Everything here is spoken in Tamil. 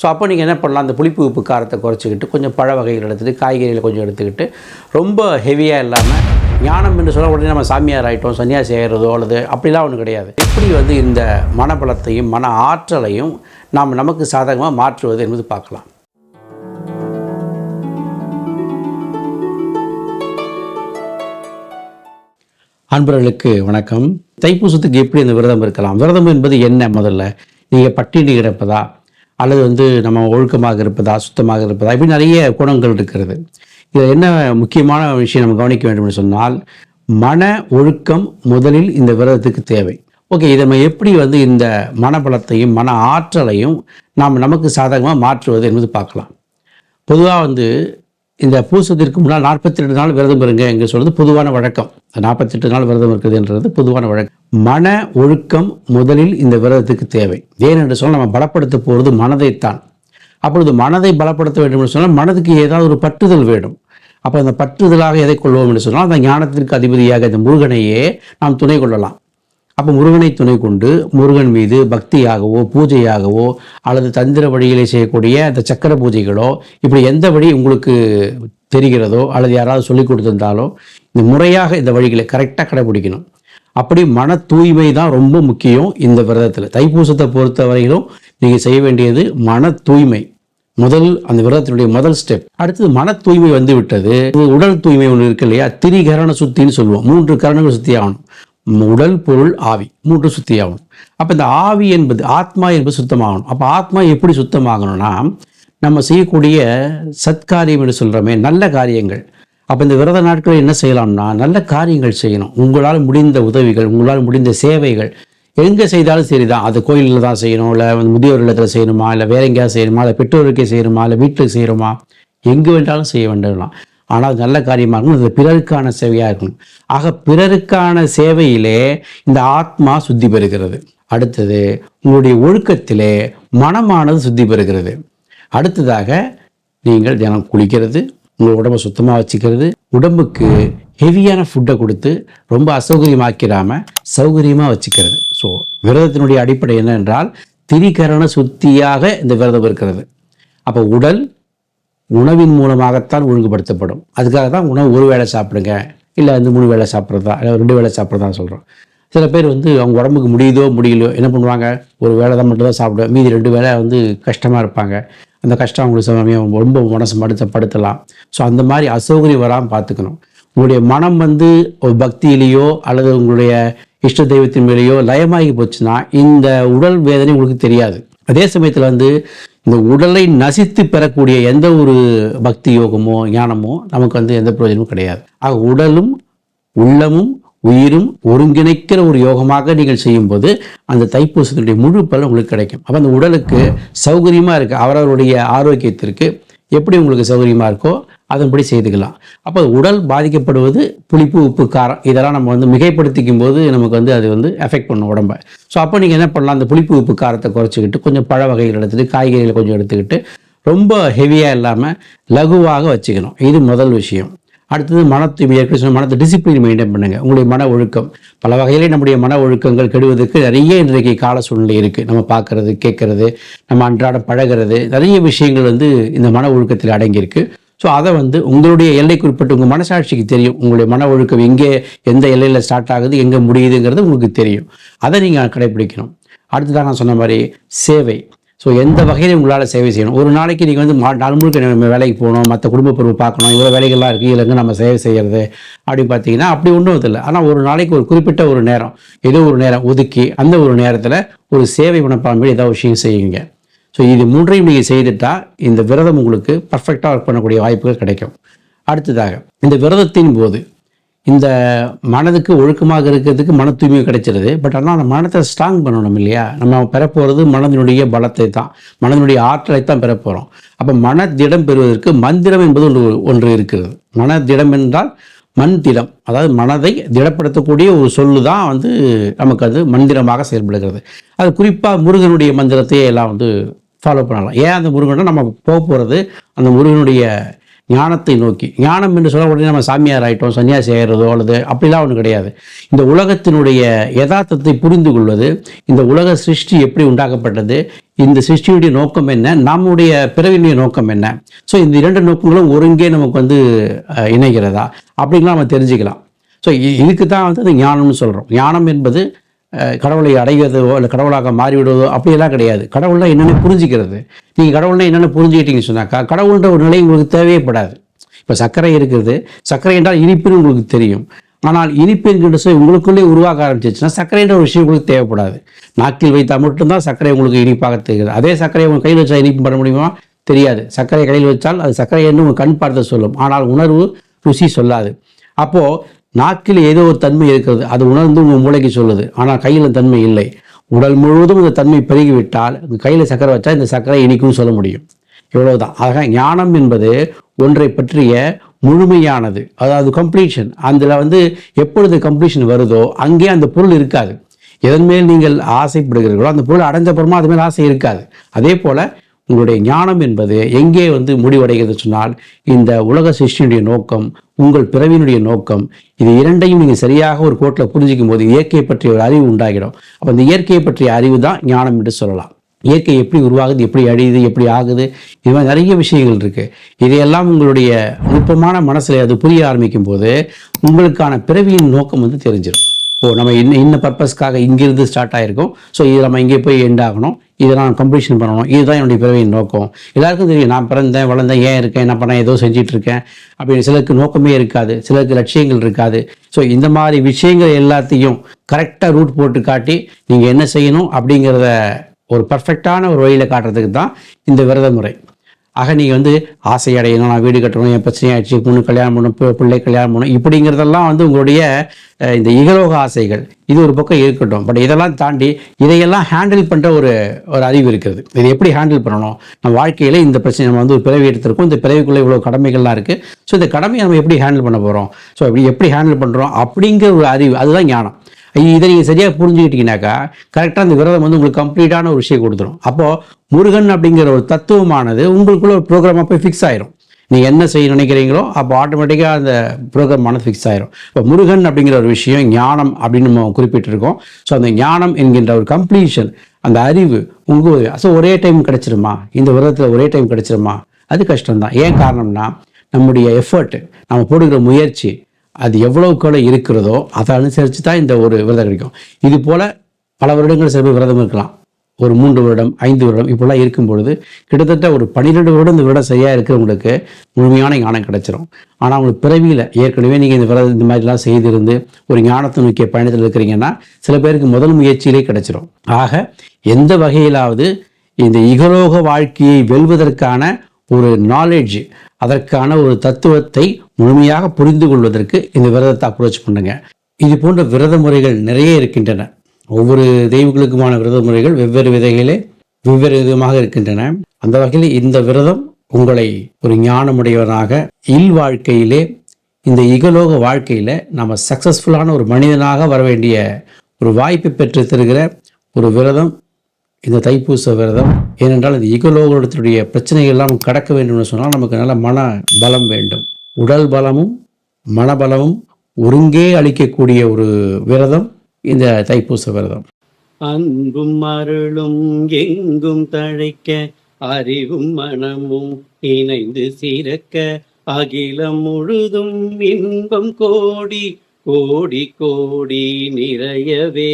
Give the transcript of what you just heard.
ஸோ அப்போ நீங்கள் என்ன பண்ணலாம், அந்த புளிப்பு உப்பு காரத்தை குறைச்சிக்கிட்டு கொஞ்சம் பழ வகைகள் எடுத்துகிட்டு காய்கறிகளை கொஞ்சம் எடுத்துக்கிட்டு ரொம்ப ஹெவியாக இல்லாமல், ஞானம் என்று சொல்ல உடனே நம்ம சாமியார் ஆகிட்டோம் சன்னியாசி ஆகிறதோ அல்லது அப்படிலாம் ஒன்றும் கிடையாது. எப்படி இந்த மனபலத்தையும் மன ஆற்றலையும் நாம் நமக்கு சாதகமாக மாற்றுவது என்பது பார்க்கலாம். அன்பர்களுக்கு வணக்கம். தைப்பூசத்துக்கு எப்படி அந்த விரதம் இருக்கலாம்? விரதம் என்பது என்ன? முதல்ல நீங்கள் பட்டினி கிடப்பதா அல்லது நம்ம ஒழுக்கமாக இருப்பதா, சுத்தமாக இருப்பதா, இப்படி நிறைய குணங்கள் இருக்கிறது. இதில் என்ன முக்கியமான விஷயம் நம்ம கவனிக்க வேண்டும் என்று சொன்னால், மன ஒழுக்கம் முதலில் இந்த விரதத்துக்கு தேவை. ஓகே, இதை நம்ம எப்படி இந்த மனபலத்தையும் மன ஆற்றலையும் நாம் நமக்கு சாதகமாக மாற்றுவது என்பது பார்க்கலாம். பொதுவாக இந்த பூசத்திற்கு முன்னால் 42 நாள் விரதம் இருங்க எங்கே சொல்கிறது பொதுவான வழக்கம். 48 நாள் விரதம் இருக்குதுன்றது பொதுவான வழக்கம். மன ஒழுக்கம் முதலில் இந்த விரதத்துக்கு தேவை. ஏனென்று சொன்னால் நம்ம பலப்படுத்த போகிறது மனதைத்தான். அப்பொழுது மனதை பலப்படுத்த வேண்டும் என்று சொன்னால் மனதுக்கு ஏதாவது ஒரு பற்றுதல் வேண்டும். அப்போ அந்த பற்றுதலாக எதை கொள்வோம் என்று சொன்னால், அந்த ஞானத்திற்கு அதிபதியாக இந்த முருகனையே நாம் துணை கொள்ளலாம். அப்போ முருகனை துணை கொண்டு முருகன் மீது பக்தியாகவோ பூஜையாகவோ அல்லது தந்திர வழிகளை செய்யக்கூடிய அந்த சக்கர பூஜைகளோ, இப்படி எந்த வழி உங்களுக்கு தெரிகிறதோ அல்லது யாராவது சொல்லிக் கொடுத்திருந்தாலோ இந்த முறையாக இந்த வழிகளை கரெக்டாக கடைபிடிக்கணும். அப்படி மன தூய்மை தான் ரொம்ப முக்கியம் இந்த விரதத்தில். தைப்பூசத்தை பொறுத்த வரையிலும் நீங்கள் செய்ய வேண்டியது மன தூய்மை. அந்த விரதத்தினுடைய முதல் ஸ்டெப். அடுத்தது மன தூய்மை விட்டது. உடல் தூய்மை ஒன்று இருக்கு இல்லையா, திரிகரண சுத்தின்னு சொல்லுவோம். 3 கரணங்கள் சுத்தி ஆகணும். உடல், பொருள், ஆவி, 3 சுத்தியாகணும். அப்போ இந்த ஆவி என்பது ஆத்மா என்பது சுத்தமாகணும். அப்போ ஆத்மா எப்படி சுத்தமாகணும்னா, நம்ம செய்யக்கூடிய சத்காரியம் என்று சொல்கிறோமே, நல்ல காரியங்கள். அப்போ இந்த விரத நாட்களில் என்ன செய்யலாம்னா, நல்ல காரியங்கள் செய்யணும். உங்களால் முடிந்த உதவிகள், உங்களால் முடிந்த சேவைகள் எங்கே செய்தாலும் சரி தான். அது கோயிலில் தான் செய்யணும், இல்லை முதியோர் இல்லத்தில் செய்யணுமா, இல்லை வேற எங்கேயாவது செய்யணுமா, இல்லை பெற்றோருக்கே செய்யணுமா, இல்லை வீட்டுக்கு செய்யணுமா, எங்கே வேண்டாலும் செய்ய வேண்டாம். ஆனால் நல்ல காரியமாக இருக்கணும். அது பிறருக்கான சேவையாக இருக்கணும். ஆக பிறருக்கான சேவையிலே இந்த ஆத்மா சுத்தி பெறுகிறது. அடுத்தது உங்களுடைய ஒழுக்கத்திலே மனமானது சுத்தி பெறுகிறது. அடுத்ததாக நீங்கள் தினம் குளிக்கிறது, உங்கள் உடம்பை சுத்தமாக வச்சுக்கிறது, உடம்புக்கு ஹெவியான ஃபுட்டை கொடுத்து ரொம்ப அசௌகரியமாக்கிறாமல் சௌகரியமாக வச்சுக்கிறது. ஸோ விரதத்தினுடைய அடிப்படை என்னென்றால், திரிகரண சுத்தியாக இந்த விரதம் இருக்கிறது. அப்போ உடல் உணவின் மூலமாகத்தான் ஒழுங்குபடுத்தப்படும். அதுக்காக தான் உணவு ஒரு வேளை சாப்பிடுங்க, இல்லை 3 வேளை சாப்பிட்றதா, இல்லை 2 வேளை சாப்பிட்றதான்னு சொல்கிறோம். சில பேர் அவங்க உடம்புக்கு முடியுதோ முடியலையோ என்ன பண்ணுவாங்க, ஒரு வேளை தான் மட்டும்தான் சாப்பிடுவேன், மீதி 2 வேளை கஷ்டமாக இருப்பாங்க. அந்த கஷ்டம் அவங்களுக்கு சமயம் ரொம்ப மனசு படுத்தலாம். ஸோ அந்த மாதிரி அசௌகரியம் வராமல் பார்த்துக்கணும். உங்களுடைய மனம் ஒரு பக்தியிலேயோ அல்லது உங்களுடைய இஷ்ட தெய்வத்தின் மேலேயோ லயமாகி போச்சுன்னா இந்த உடல் வேதனை உங்களுக்கு தெரியாது. அதே சமயத்தில் இந்த உடலை நசித்து பெறக்கூடிய எந்த ஒரு பக்தி யோகமோ ஞானமோ நமக்கு எந்த பிரயோஜனமும் கிடையாது. ஆக உடலும் உள்ளமும் உயிரும் ஒருங்கிணைக்கிற ஒரு யோகமாக நீங்கள் செய்யும்போது அந்த தைப்பூசத்தினுடைய முழு பலன் உங்களுக்கு கிடைக்கும். அப்போ அந்த உடலுக்கு சௌகரியமாக இருக்குது. அவரவருடைய ஆரோக்கியத்திற்கு எப்படி உங்களுக்கு சௌகரியமாக இருக்கோ அதன்படி செய்துக்கலாம். அப்போ உடல் பாதிக்கப்படுவது புளிப்பு உப்பு காரம் இதெல்லாம் நம்ம மிகைப்படுத்திக்கும் போது நமக்கு அது எஃபெக்ட் பண்ணும் உடம்பை. ஸோ அப்போ நீங்கள் என்ன பண்ணலாம், அந்த புளிப்பு உப்பு காரத்தை குறைச்சிக்கிட்டு கொஞ்சம் பழ வகைகள் எடுத்துகிட்டு காய்கறிகளை கொஞ்சம் எடுத்துக்கிட்டு ரொம்ப ஹெவியாக இல்லாமல் லகுவாக வச்சுக்கணும். இது முதல் விஷயம். அடுத்தது மனத்தை டிசிப்ளின் மெயின்டைன் பண்ணுங்கள். உங்களுடைய மன ஒழுக்கம் பல வகையிலே நம்முடைய மன ஒழுக்கங்கள் கெடுவதற்கு நிறைய இன்றைக்கு கால சூழ்நிலை இருக்குது. நம்ம பார்க்கறது, கேட்கறது, நம்ம அன்றாடம் பழகிறது, நிறைய விஷயங்கள் இந்த மன ஒழுக்கத்தில் அடங்கியிருக்கு. ஸோ அதை உங்களுடைய எல்லைக்குட்பட்டு உங்கள் மனசாட்சிக்கு தெரியும். உங்களுடைய மன ஒழுக்கம் எங்கே எந்த எல்லையில் ஸ்டார்ட் ஆகுது, எங்கே முடியுதுங்கிறது உங்களுக்கு தெரியும். அதை நீங்கள் கடைப்பிடிக்கணும். அடுத்ததாக நான் சொன்ன மாதிரி சேவை. ஸோ எந்த வகையில் உங்களால் சேவை செய்யணும். ஒரு நாளைக்கு நீங்கள் நாள் முழுக்க நம்ம வேலைக்கு போகணும், மற்ற குடும்ப பொறுப்பு பார்க்கணும், இவ்வளோ வேலைகள்லாம் இருக்குது, இல்லைங்க நம்ம சேவை செய்கிறது அப்படின்னு பார்த்தீங்கன்னா அப்படி ஒன்றும் இல்லை. ஆனால் ஒரு நாளைக்கு ஒரு குறிப்பிட்ட ஒரு நேரம், ஏதோ ஒரு நேரம் ஒதுக்கி அந்த ஒரு நேரத்தில் ஒரு சேவை மனப்பான்மையில் ஏதாவது விஷயம் செய்யுங்க. ஸோ இது 3ஐயும் நீங்கள் செய்துட்டா இந்த விரதம் உங்களுக்கு பர்ஃபெக்டாக ஒர்க் பண்ணக்கூடிய வாய்ப்புகள் கிடைக்கும். அடுத்ததாக இந்த விரதத்தின் போது இந்த மனதுக்கு ஒழுக்கமாக இருக்கிறதுக்கு மன தூய்மை கிடைச்சிருது. பட் ஆனால் அந்த மனத்தை ஸ்ட்ராங் பண்ணணும் இல்லையா. நம்ம பெறப்போகிறது மனதினுடைய பலத்தை தான், மனதினுடைய ஆற்றலை தான் பெறப்போகிறோம். அப்போ மனதிடம் பெறுவதற்கு மந்திரம் என்பது ஒன்று இருக்கிறது. மனதிடம் என்றால் மந்திரம், அதாவது மனதை திடப்படுத்தக்கூடிய ஒரு சொல்லு தான் நமக்கு மந்திரமாக செயல்படுகிறது. அது குறிப்பாக முருகனுடைய மந்திரத்தையே எல்லாம் ஃபாலோ பண்ணலாம். ஏன் அந்த முருகனை நம்ம போகிறது அந்த முருகனுடைய ஞானத்தை நோக்கி. ஞானம் என்று சொல்ல உடனே நம்ம சாமியார் ஆகிட்டோம் சன்னியாசி ஆகிறதோ அல்லது அப்படிலாம் ஒன்றும் கிடையாது. இந்த உலகத்தினுடைய யதார்த்தத்தை புரிந்து கொள்வது, இந்த உலக சிருஷ்டி எப்படி உண்டாக்கப்பட்டது, இந்த சிருஷ்டியுடைய நோக்கம் என்ன, நம்முடைய பிறவியினுடைய நோக்கம் என்ன, ஸோ இந்த 2 நோக்கங்களும் ஒருங்கே நமக்கு வந்து இணைகிறதா அப்படின்லாம் நம்ம தெரிஞ்சுக்கலாம். ஸோ இதுக்கு தான் வந்து அது ஞானம்னு சொல்கிறோம். ஞானம் என்பது கடவுளை அடைவதோ இல்லை கடவுளாக மாறிவிடுவதோ அப்படியெல்லாம் கிடையாது. கடவுள்னா என்னென்னு புரிஞ்சிக்கிறது. நீங்கள் கடவுள்னா என்னென்னு புரிஞ்சுக்கிட்டீங்கன்னு சொன்னாக்கா கடவுள்ன்ற ஒரு நிலை உங்களுக்கு தேவைப்படாது. இப்போ சர்க்கரை இருக்குது, சர்க்கரை என்றால் இனிப்புன்னு உங்களுக்கு தெரியும். ஆனால் இனிப்பு என்கின்ற சொல் உங்களுக்குள்ளே உருவாக ஆரம்பிச்சிச்சுன்னா சர்க்கரைன்ற ஒரு விஷயம் உங்களுக்கு தேவைப்படாது. நாக்கில் வைத்தால் மட்டும்தான் சர்க்கரை உங்களுக்கு இனிப்பாக தெரிகிறது. அதே சர்க்கரையை உங்கள் கையில் வச்சா இனிப்பு பண்ண முடியுமா? தெரியாது. சர்க்கரை கையில் வச்சால் அது சர்க்கரை என்று உங்கள் கண் பார்த்து சொல்லும், ஆனால் உணர்வு ருசி சொல்லாது. அப்போது நாக்கில் ஏதோ ஒரு தன்மை இருக்கிறது, அது உணர்ந்து உங்கள் மூளைக்கு சொல்லுது, ஆனால் கையில் தன்மை இல்லை. உடல் முழுவதும் இந்த தன்மை பெருகிவிட்டால் கையில் சர்க்கரை வச்சா இந்த சர்க்கரை இனிக்கும்னு சொல்ல முடியும். இவ்வளவுதான். ஆக ஞானம் என்பது ஒன்றை பற்றிய முழுமையானது, அதாவது கம்ப்ளீஷன். அதில் வந்து எப்பொழுது கம்ப்ளீஷன் வருதோ அங்கே அந்த பொருள் இருக்காது. எதன் மேல் நீங்கள் ஆசைப்படுகிறீர்களோ அந்த பொருள் அடைஞ்சப்புறமா அது மேல் ஆசை இருக்காது. அதே போல் உங்களுடைய ஞானம் என்பது எங்கே வந்து முடிவடைகிறது சொன்னால், இந்த உலக சிருஷ்டியினுடைய நோக்கம், உங்கள் பிறவியினுடைய நோக்கம், இது இரண்டையும் நீங்கள் சரியாக ஒரு கோட்டில் புரிஞ்சிக்கும் போது இயற்கையை பற்றிய ஒரு அறிவு உண்டாகிடும். அப்போ அந்த இயற்கையை பற்றிய அறிவு தான் ஞானம் என்று சொல்லலாம். இயற்கை எப்படி உருவாகுது, எப்படி அழியுது, எப்படி ஆகுது, இது மாதிரி நிறைய விஷயங்கள் இருக்குது. இதையெல்லாம் உங்களுடைய நுட்பமான மனசில் அது புரிய ஆரம்பிக்கும் போது உங்களுக்கான பிறவியின் நோக்கம் வந்து தெரிஞ்சிடும். நம்ம இன்ன பர்பஸ்க்காக இங்கிருந்து ஸ்டார்ட் ஆகிருக்கோம், ஸோ இது நம்ம இங்கே போய் எண்ட் ஆகணும், இதை நான் கம்ப்ளீஷன் பண்ணணும், இதுதான் என்னுடைய பிறவியின் நோக்கம். எல்லாருக்கும் தெரியும், நான் பிறந்தேன் வளர்ந்தேன், ஏன் இருக்கேன், என்ன பண்ணேன், ஏதோ செஞ்சிட்டு இருக்கேன் அப்படின்னு. சிலருக்கு நோக்கமே இருக்காது, சிலருக்கு லட்சியங்கள் இருக்காது. ஸோ இந்த மாதிரி விஷயங்கள் எல்லாத்தையும் கரெக்டாக ரூட் போட்டு காட்டி நீங்கள் என்ன செய்யணும் அப்படிங்கிறத ஒரு பர்ஃபெக்டான ஒரு வழியில் காட்டுறதுக்கு தான் இந்த விரத முறை. ஆக நீங்கள் வந்து ஆசை அடையணும், நான் வீடு கட்டணும், என் பிரச்சனையாச்சு, பொண்ணு கல்யாணம் பண்ணணும், பிள்ளை கல்யாணம் பண்ணணும், இப்படிங்கிறதெல்லாம் வந்து உங்களுடைய இந்த இகலோக ஆசைகள். இது ஒரு பக்கம் இருக்கட்டும். பட் இதெல்லாம் தாண்டி இதையெல்லாம் ஹேண்டில் பண்ணுற ஒரு அறிவு இருக்குது. இது எப்படி ஹேண்டில் பண்ணணும், நம்ம வாழ்க்கையில் இந்த பிரச்சனை, நம்ம வந்து ஒரு பிறவி எடுத்திருக்கோம், இந்த பிறவிக்குள்ளே இவ்வளோ கடமைகள்லாம் இருக்குது, ஸோ இந்த கடமையை நம்ம எப்படி ஹேண்டில் பண்ண போகிறோம், ஸோ எப்படி ஹேண்டில் பண்ணுறோம் அப்படிங்கிற ஒரு அறிவு, அதுதான் ஞானம். இதை நீங்கள் சரியாக புரிஞ்சுக்கிட்டீங்கன்னாக்கா கரெக்டாக அந்த விரதம் வந்து உங்களுக்கு கம்ப்ளீட்டான ஒரு விஷயம் கொடுத்துரும். அப்போது முருகன் அப்படிங்கிற ஒரு தத்துவமானது உங்களுக்குள்ள ஒரு ப்ரோக்ராமாக போய் ஃபிக்ஸ் ஆயிரும். நீங்கள் என்ன செய்ய நினைக்கிறீங்களோ அப்போ ஆட்டோமேட்டிக்காக அந்த ப்ரோக்ராமானது ஃபிக்ஸ் ஆயிரும். இப்போ முருகன் அப்படிங்கிற ஒரு விஷயம் ஞானம் அப்படின்னு நம்ம குறிப்பிட்டிருக்கோம். ஸோ அந்த ஞானம் என்கின்ற ஒரு கம்ப்ளீஷன், அந்த அறிவு உங்களுக்கு ஸோ ஒரே டைம் கிடைச்சிருமா, இந்த விரதத்தில் ஒரே டைம் கிடைச்சிருமா, அது கஷ்டம்தான். ஏன் காரணம்னா நம்முடைய எஃபர்ட், நம்ம போடுகிற முயற்சி அது எவ்வளவுக்குள்ள இருக்கிறதோ அதை அனுசரித்து தான் இந்த ஒரு விரதம் கிடைக்கும். இது போல் பல வருடங்கள் சில பேர் விரதம் இருக்கலாம், ஒரு 3 வருடம் 5 வருடம் இப்படிலாம் இருக்கும் பொழுது கிட்டத்தட்ட ஒரு 12 வருடம் இந்த விரதம் சரியாக இருக்கிறவங்களுக்கு முழுமையான ஞானம் கிடைச்சிரும். ஆனால் உங்களுக்கு பிறவியில் ஏற்கனவே நீங்கள் இந்த விரதம் இந்த மாதிரிலாம் செய்திருந்து ஒரு ஞானத்தை நோக்கிய பயணத்தில் இருக்கிறீங்கன்னா சில பேருக்கு முதல் முயற்சியிலே கிடைச்சிரும். ஆக எந்த வகையிலாவது இந்த இகலோக வாழ்க்கையை வெல்வதற்கான ஒரு நாலேஜ், அதற்கான ஒரு தத்துவத்தை முழுமையாக புரிந்து கொள்வதற்கு இந்த விரதத்தை அப்ரோச் பண்ணுங்க. இது போன்ற விரத முறைகள் நிறைய இருக்கின்றன. ஒவ்வொரு தெய்வங்களுக்குமான விரத முறைகள் வெவ்வேறு விதைகளே வெவ்வேறு விதமாக இருக்கின்றன. அந்த வகையில் இந்த விரதம் உங்களை ஒரு ஞானமுடையவனாக வாழ்க்கையிலே, இந்த இகலோக வாழ்க்கையில் நம்ம சக்சஸ்ஃபுல்லான ஒரு மனிதனாக வர வேண்டிய ஒரு வாய்ப்பை பெற்று தருகிற ஒரு விரதம் இந்த தைப்பூச விரதம். ஏனென்றால் இந்த இகலோகத்துடைய பிரச்சனைகள் எல்லாம் கடக்க வேண்டும்னு சொன்னால் நமக்கு நல்ல மன பலம் வேண்டும். உடல் பலமும் மனபலமும் ஒருங்கே அளிக்கக்கூடிய ஒரு விரதம் இந்த தைப்பூச விரதம். அன்பும் அருளும் எங்கும் தழைக்க, அறிவும் மனமும் இணைந்து சிறக்க, அகிலம் முழுதும் இன்பம் கோடி கோடி கோடி நிறையவே.